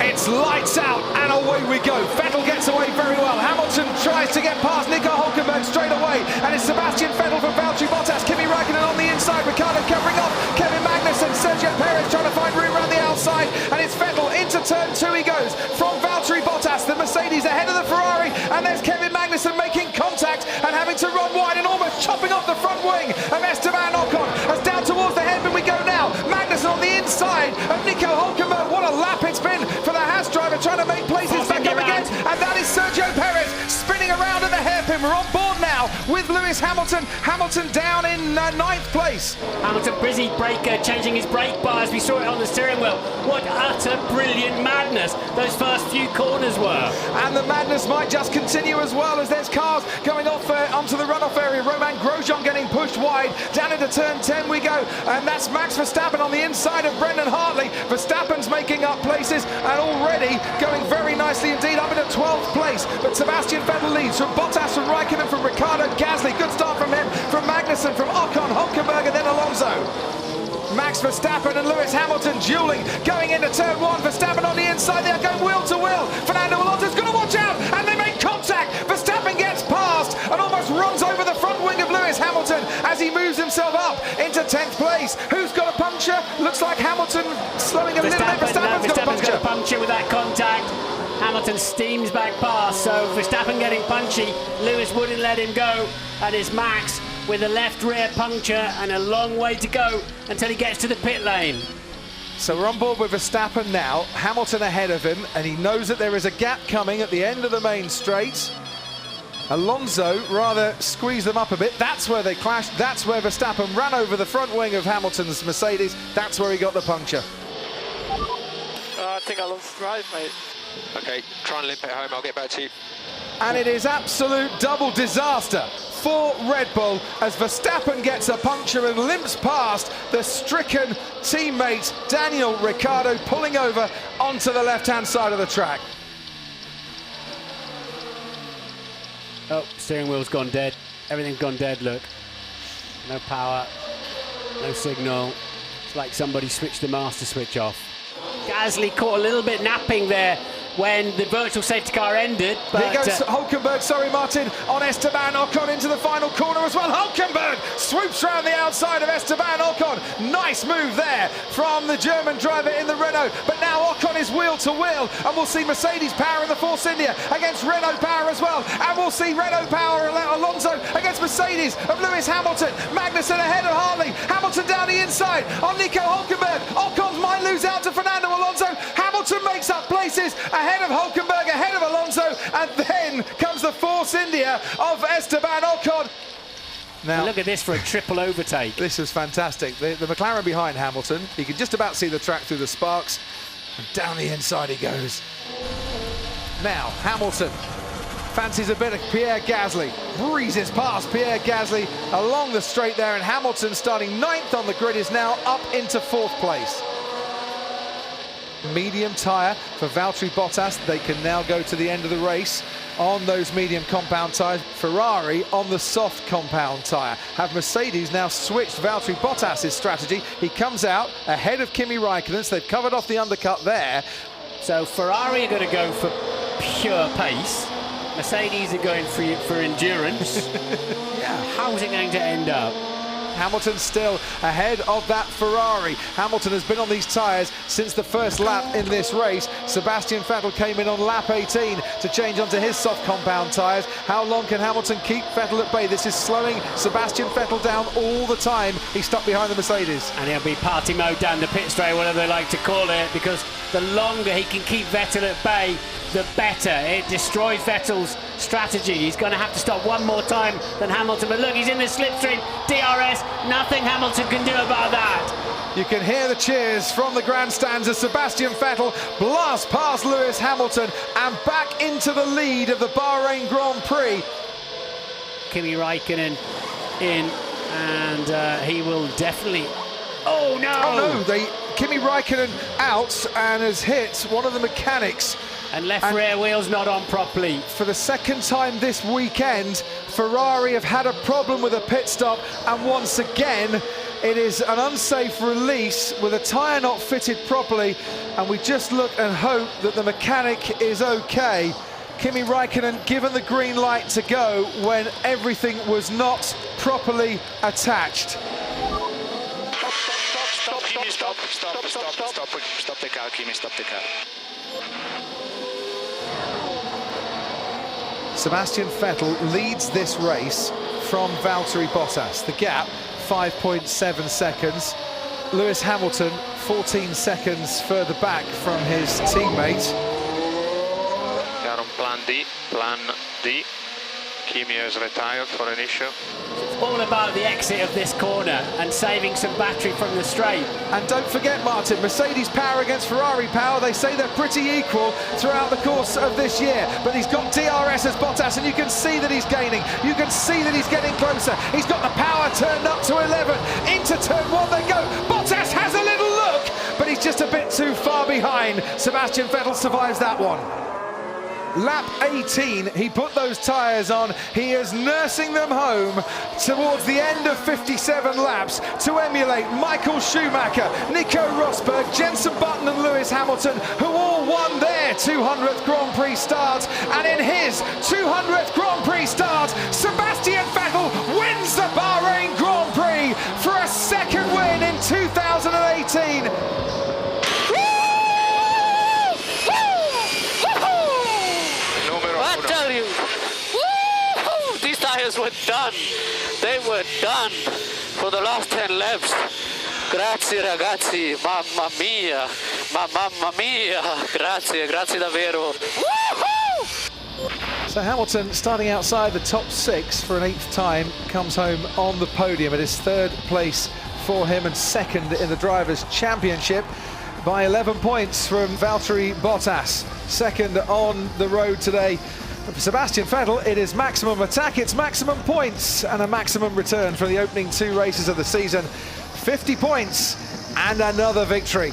It's lights out and away we go. Vettel gets away very well. Hamilton tries to get past Nico Hülkenberg straight away, and it's Sebastian Vettel from Valtteri Bottas. Kimi Räikkönen on the inside, Ricciardo covering off Kevin Magnussen, Sergio Perez trying to find room around the outside, and it's Vettel into turn 2 he goes from Valtteri Bottas, the Mercedes ahead of the Ferrari, and there's Kevin Magnussen making contact and having to run wide and almost chopping off the front wing of Esteban Ocon. As down towards the hairpin we go now. Magnussen on the inside of Nico Hülkenberg. What a lap it's been for the Haas driver trying to make places back up again, and that is Sergio Perez spinning around at the hairpin. We're on board now with Lewis Hamilton. Hamilton down in 9th place. Hamilton busy changing his brake bars. We saw it on the steering wheel. What utter brilliant madness those first few corners were. And the madness might just continue as well, as there's cars going off onto the runoff area. Romain Grosjean getting pushed wide. Down into turn 10 we go, and that's Max Verstappen on the inside of Brendan Hartley. Verstappen's making up places and already going very nicely indeed up into 12th place. But Sebastian Vettel leads from Bottas, from Räikkönen, from Ricciardo, Gasly. Good start from him, from Magnussen, from Ocon, Hülkenberg, and then Alonso. Max Verstappen and Lewis Hamilton dueling, going into turn 1. Verstappen on the inside, they are going wheel to wheel. Fernando Alonso's going to watch out, and they make contact. Verstappen gets past and almost runs over the front wing of Lewis Hamilton as he moves himself up into 10th place. Who's got a puncture? Looks like Hamilton slowing a little bit. Verstappen's got a puncture with that contact. Hamilton steams back past, so Verstappen getting punchy. Lewis wouldn't let him go, and it's Max with a left rear puncture and a long way to go until he gets to the pit lane. So we're on board with Verstappen now, Hamilton ahead of him, and he knows that there is a gap coming at the end of the main straight. Alonso rather squeezed them up a bit. That's where they clashed. That's where Verstappen ran over the front wing of Hamilton's Mercedes. That's where he got the puncture. I think I lost drive, mate. Okay, try and limp it home. I'll get back to you. And it is absolute double disaster for Red Bull as Verstappen gets a puncture and limps past the stricken teammate Daniel Ricciardo, pulling over onto the left-hand side of the track. Oh, steering wheel's gone dead. Everything's gone dead, look. No power, no signal. It's like somebody switched the master switch off. Gasly caught a little bit napping there when the virtual safety car ended. But here goes Hülkenberg, sorry Martin, on Esteban Ocon into the final corner as well. Hülkenberg swoops round the outside of Esteban Ocon. Nice move there from the German driver in the Renault. But now Ocon is wheel to wheel, and we'll see Mercedes power in the Force India against Renault power as well. And we'll see Renault power Alonso against Mercedes of Lewis Hamilton. Magnussen ahead of Hartley. Hamilton down the inside on Nico Hülkenberg. Ocon might lose out to Fernando Alonso. Hamilton makes up places ahead of Hülkenberg, ahead of Alonso, and then comes the Force India of Esteban Ocon. Now look at this for a triple overtake. This is fantastic. The McLaren behind Hamilton, you can just about see the track through the sparks, and down the inside he goes. Now Hamilton fancies a bit of Pierre Gasly, breezes past Pierre Gasly along the straight there, and Hamilton, starting 9th on the grid, is now up into 4th place. Medium tyre for Valtteri Bottas. They can now go to the end of the race on those medium compound tyres. Ferrari on the soft compound tyre. Have Mercedes now switched Valtteri Bottas' strategy? He comes out ahead of Kimi Räikkönen, so they've covered off the undercut there. So Ferrari are going to go for pure pace. Mercedes are going for endurance. Yeah. How's it going to end up? Hamilton still ahead of that Ferrari. Hamilton has been on these tyres since the first lap in this race. Sebastian Vettel came in on lap 18 to change onto his soft compound tyres. How long can Hamilton keep Vettel at bay? This is slowing Sebastian Vettel down all the time. He's stuck behind the Mercedes. And he'll be party mode down the pit straight, whatever they like to call it, because the longer he can keep Vettel at bay, the better. It destroys Vettel's strategy. He's going to have to stop one more time than Hamilton. But look, he's in the slipstream. DRS, nothing Hamilton can do about that. You can hear the cheers from the grandstands as Sebastian Vettel blasts past Lewis Hamilton and back into the lead of the Bahrain Grand Prix. Kimi Räikkönen in, and he will definitely... Oh no! Oh no, Kimi Räikkönen out and has hit one of the mechanics. And left rear wheel's not on properly. For the second time this weekend, Ferrari have had a problem with a pit stop, and once again, It is an unsafe release with a tyre not fitted properly, and we just look and hope that the mechanic is okay. Kimi Räikkönen given the green light to go when everything was not properly attached. Stop, Kimi, stop the car, Kimi, stop the car. Sebastian Vettel leads this race from Valtteri Bottas. The gap, 5.7 seconds. Lewis Hamilton, 14 seconds further back from his teammate. We are on plan D. Kimi is retired for an issue. It's all about the exit of this corner and saving some battery from the straight. And don't forget, Martin, Mercedes power against Ferrari power. They say they're pretty equal throughout the course of this year. But he's got DRS as Bottas, and you can see that he's gaining. You can see that he's getting closer. He's got the power turned up to 11. Into turn 1 they go. Bottas has a little look, but he's just a bit too far behind. Sebastian Vettel survives that one. Lap 18, he put those tyres on. He is nursing them home towards the end of 57 laps to emulate Michael Schumacher, Nico Rosberg, Jenson Button and Lewis Hamilton, who all won their 200th Grand Prix start. And in his 200th Grand Prix start, Sebastian Vettel wins the Bahrain Grand Prix for a second win in 2018. I tell you, these tires were done. They were done for the last 10 laps. Grazie ragazzi, mamma mia, mamma mia, grazie davvero. So Hamilton, starting outside the top 6 for an 8th time, comes home on the podium. It is 3rd place for him and 2nd in the Drivers' Championship by 11 points from Valtteri Bottas. 2nd on the road today. For Sebastian Vettel, it is maximum attack, it's maximum points, and a maximum return for the opening 2 races of the season. 50 points and another victory.